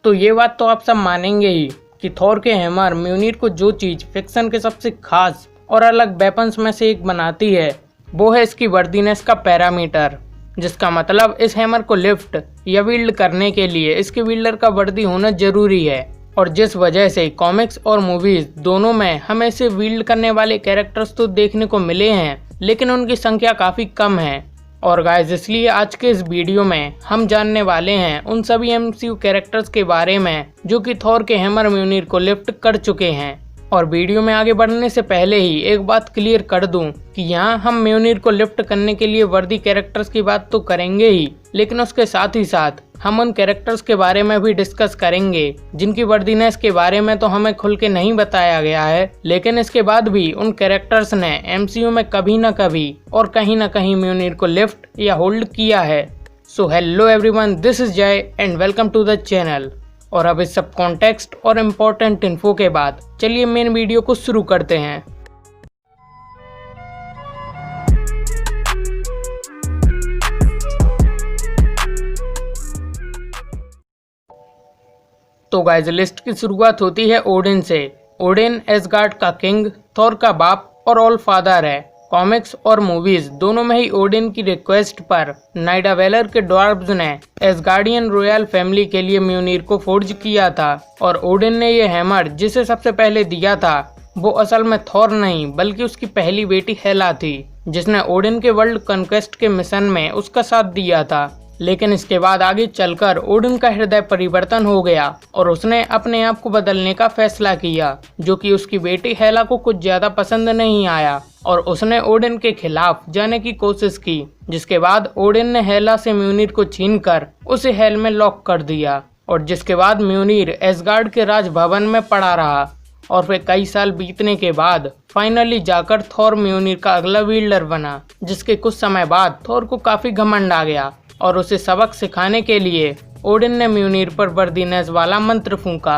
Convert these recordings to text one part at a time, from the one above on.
तो ये बात तो आप सब मानेंगे ही कि थॉर के हैमर म्यूनिर को जो चीज़ फिक्शन के सबसे खास और अलग वेपन्स में से एक बनाती है वो है इसकी वर्दीनेस का पैरामीटर, जिसका मतलब इस हैमर को लिफ्ट या विल्ड करने के लिए इसके विल्डर का वर्दी होना जरूरी है। और जिस वजह से कॉमिक्स और मूवीज दोनों में हमें इसे विल्ड करने वाले कैरेक्टर्स तो देखने को मिले हैं, लेकिन उनकी संख्या काफ़ी कम है। और गाइस, इसलिए आज के इस वीडियो में हम जानने वाले हैं उन सभी एमसीयू कैरेक्टर्स के बारे में जो कि थॉर के हैमर म्यूनिर को लिफ्ट कर चुके हैं। और वीडियो में आगे बढ़ने से पहले ही एक बात क्लियर कर दूं कि यहाँ हम म्यूनिर को लिफ्ट करने के लिए वर्दी कैरेक्टर्स की बात तो करेंगे ही, लेकिन उसके साथ ही साथ हम उन कैरेक्टर्स के बारे में भी डिस्कस करेंगे जिनकी वर्दीनेस के बारे में तो हमें खुल के नहीं बताया गया है, लेकिन इसके बाद भी उन कैरेक्टर्स ने एमसीयू में कभी न कभी और कहीं न कहीं म्यूनिर को लिफ्ट या होल्ड किया है। So hello everyone, this is Jay and welcome to the channel. और अब इस सब कॉन्टेक्स्ट और इम्पोर्टेंट इन्फो के बाद चलिए मेन वीडियो को शुरू करते हैं। तो गाइस, लिस्ट की शुरुआत होती है ओडिन से। ओडिन एसगार्ड का किंग, थॉर का बाप और ऑल फादर है। कॉमिक्स और मूवीज दोनों में ही ओडिन की रिक्वेस्ट पर नाइडावेलर के ड्वार्फ्स ने एसगार्डियन रॉयल फैमिली के लिए म्यूनिर को फोर्ज किया था। और ओडिन ने ये हैमर जिसे सबसे पहले दिया था वो असल में थॉर नहीं बल्कि उसकी पहली बेटी हेला थी, जिसने ओडिन के वर्ल्ड कॉन्क्वेस्ट के मिशन में उसका साथ दिया था। लेकिन इसके बाद आगे चलकर ओडिन का हृदय परिवर्तन हो गया और उसने अपने आप को बदलने का फैसला किया, जो कि उसकी बेटी हेला को कुछ ज्यादा पसंद नहीं आया और उसने ओडिन के खिलाफ जाने की कोशिश की, जिसके बाद ओडिन ने हेला से म्यूनिर को छीनकर उसे हेल में लॉक कर दिया। और जिसके बाद म्यूनिर एसगार्ड के राजभवन में पड़ा रहा और फिर कई साल बीतने के बाद फाइनली जाकर थॉर म्यूनिर का अगला विल्डर बना, जिसके कुछ समय बाद थॉर को काफी घमंड आ गया और उसे सबक सिखाने के लिए ओडिन ने म्यूनिर पर वर्दीनेस वाला मंत्र फूंका।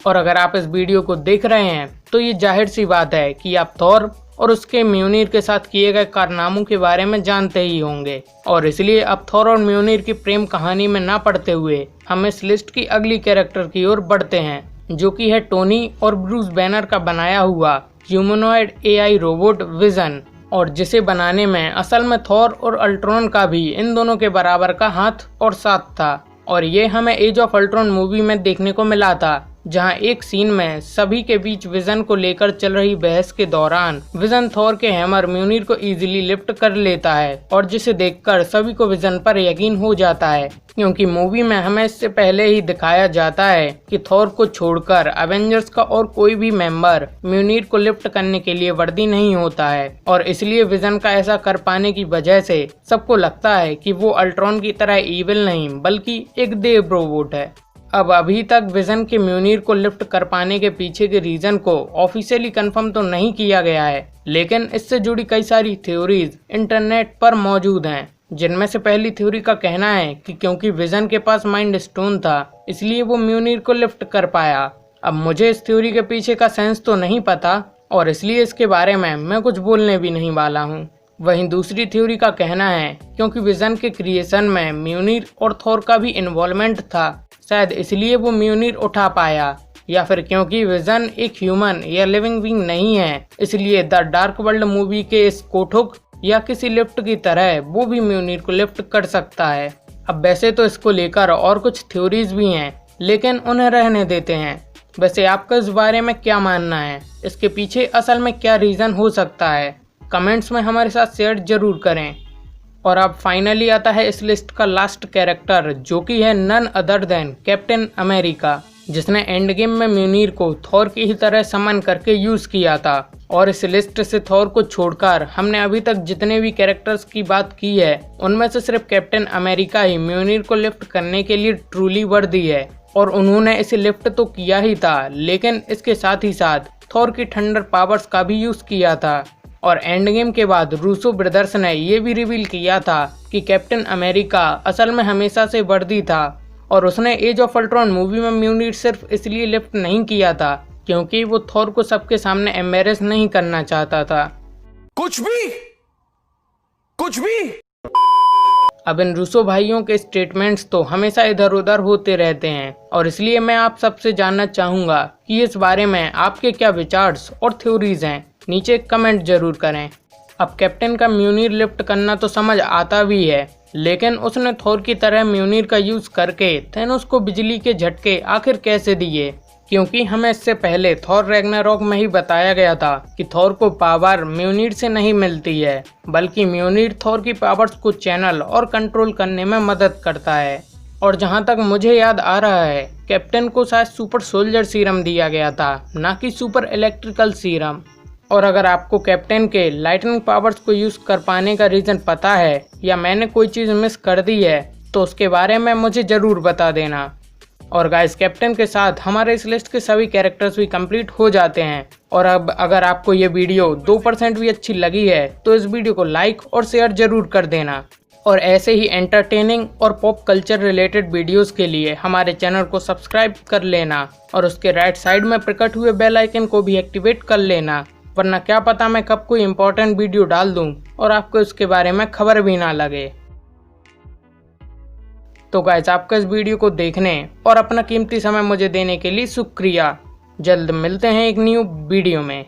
और अगर आप इस वीडियो को देख रहे हैं तो ये जाहिर सी बात है कि आप थॉर और उसके म्यूनिर के साथ किए गए कारनामों के बारे में जानते ही होंगे। और इसलिए अब थॉर और म्यूनिर की प्रेम कहानी में ना पड़ते हुए हम इस लिस्ट की अगली कैरेक्टर की ओर बढ़ते हैं, जो कि है टोनी और ब्रूस बैनर का बनाया हुआ ह्यूमनॉइड एआई रोबोट विजन, और जिसे बनाने में असल में थॉर और अल्ट्रॉन का भी इन दोनों के बराबर का हाथ और साथ था। और ये हमें एज ऑफ अल्ट्रॉन मूवी में देखने को मिला था, जहां एक सीन में सभी के बीच विजन को लेकर चल रही बहस के दौरान विजन थॉर के हैमर म्यूनिर को इजीली लिफ्ट कर लेता है, और जिसे देखकर सभी को विजन पर यकीन हो जाता है, क्योंकि मूवी में हमें इससे पहले ही दिखाया जाता है कि थॉर को छोड़कर एवेंजर्स का और कोई भी मेंबर म्यूनिर को लिफ्ट करने के लिए वर्दी नहीं होता है। और इसलिए विजन का ऐसा कर पाने की वजह से सबको लगता है कि वो अल्ट्रॉन की तरह इविल नहीं बल्कि एक देव रोबोट है। अब अभी तक विजन के म्यूनिर को लिफ्ट कर पाने के पीछे के रीजन को ऑफिशियली कंफर्म तो नहीं किया गया है, लेकिन इससे जुड़ी कई सारी थ्योरीज इंटरनेट पर मौजूद हैं, जिनमें से पहली थ्योरी का कहना है कि क्योंकि विजन के पास माइंड स्टोन था इसलिए वो म्यूनिर को लिफ्ट कर पाया। अब मुझे इस थ्योरी के पीछे का सेंस तो नहीं पता और इसलिए इसके बारे में मैं कुछ बोलने भी नहीं वाला हूँ। वहीं दूसरी थ्योरी का कहना है क्योंकि विजन के क्रिएशन में म्यूनिर और थॉर का भी इन्वॉल्वमेंट था, शायद इसलिए वो म्यूनिर उठा पाया, या फिर क्योंकि विजन एक ह्यूमन या लिविंग बीइंग नहीं है इसलिए द डार्क वर्ल्ड मूवी के इस कोठुक या किसी लिफ्ट की तरह वो भी म्यूनिर को लिफ्ट कर सकता है। अब वैसे तो इसको लेकर और कुछ थ्योरीज भी हैं, लेकिन उन्हें रहने देते हैं। वैसे आपका इस बारे में क्या मानना है, इसके पीछे असल में क्या रीज़न हो सकता है, कमेंट्स में हमारे साथ शेयर जरूर करें। और अब फाइनली आता है इस लिस्ट का लास्ट कैरेक्टर, जो कि है none other than Captain America, जिसने एंड गेम में म्यूनिर को थॉर की ही तरह समन करके यूज किया था। और इस लिस्ट से थॉर को छोड़कर हमने अभी तक जितने भी कैरेक्टर्स की बात की है उनमें से सिर्फ कैप्टन अमेरिका ही म्यूनिर को लिफ्ट करने के लिए ट्रूली वर्दी है, और उन्होंने इसे लिफ्ट तो किया ही था, लेकिन इसके साथ ही साथ थॉर की थंडर पावर्स का भी यूज किया था। और एंड गेम के बाद रूसो ब्रदर्स ने ये भी रिवील किया था कि कैप्टन अमेरिका असल में हमेशा से वर्दी था, और उसने एज ऑफ अल्ट्रॉन मूवी में म्यूनिर सिर्फ इसलिए लिफ्ट नहीं किया था क्योंकि वो थॉर को सबके सामने एम्बेरस नहीं करना चाहता था। कुछ भी अब इन रूसो भाइयों के स्टेटमेंट्स तो हमेशा इधर उधर होते रहते हैं और इसलिए मैं आप सबसे जानना चाहूँगा कि इस बारे में आपके क्या विचार्स और थ्योरीज हैं। नीचे कमेंट जरूर करें। अब कैप्टन का म्यूनिर लिफ्ट करना तो समझ आता भी है, लेकिन उसने थोर की तरह म्यूनिर का यूज़ करके थेनोस को बिजली के झटके आखिर कैसे दिए, क्योंकि हमें इससे पहले थॉर रैग्नारॉक में ही बताया गया था कि थॉर को पावर म्यूनिर से नहीं मिलती है, बल्कि म्यूनिर थॉर की पावर्स को चैनल और कंट्रोल करने में मदद करता है। और जहां तक मुझे याद आ रहा है, कैप्टन को शायद सुपर सोल्जर सीरम दिया गया था, ना कि सुपर इलेक्ट्रिकल सीरम। और अगर आपको कैप्टन के लाइटनिंग पावर्स को यूज़ कर पाने का रीज़न पता है या मैंने कोई चीज़ मिस कर दी है तो उसके बारे में मुझे ज़रूर बता देना। और गाइस, कैप्टन के साथ हमारे इस लिस्ट के सभी कैरेक्टर्स भी कंप्लीट हो जाते हैं। और अब अगर आपको ये वीडियो 2% भी अच्छी लगी है तो इस वीडियो को लाइक और शेयर जरूर कर देना। और ऐसे ही एंटरटेनिंग और पॉप कल्चर रिलेटेड वीडियोस के लिए हमारे चैनल को सब्सक्राइब कर लेना और उसके राइट साइड में प्रकट हुए बेल आइकन को भी एक्टिवेट कर लेना, वरना क्या पता मैं कब कोई इंपॉर्टेंट वीडियो डाल दूं और आपको इसके बारे में खबर भी ना लगे। तो गाइस, आपका इस वीडियो को देखने और अपना कीमती समय मुझे देने के लिए शुक्रिया। जल्द मिलते हैं एक न्यू वीडियो में।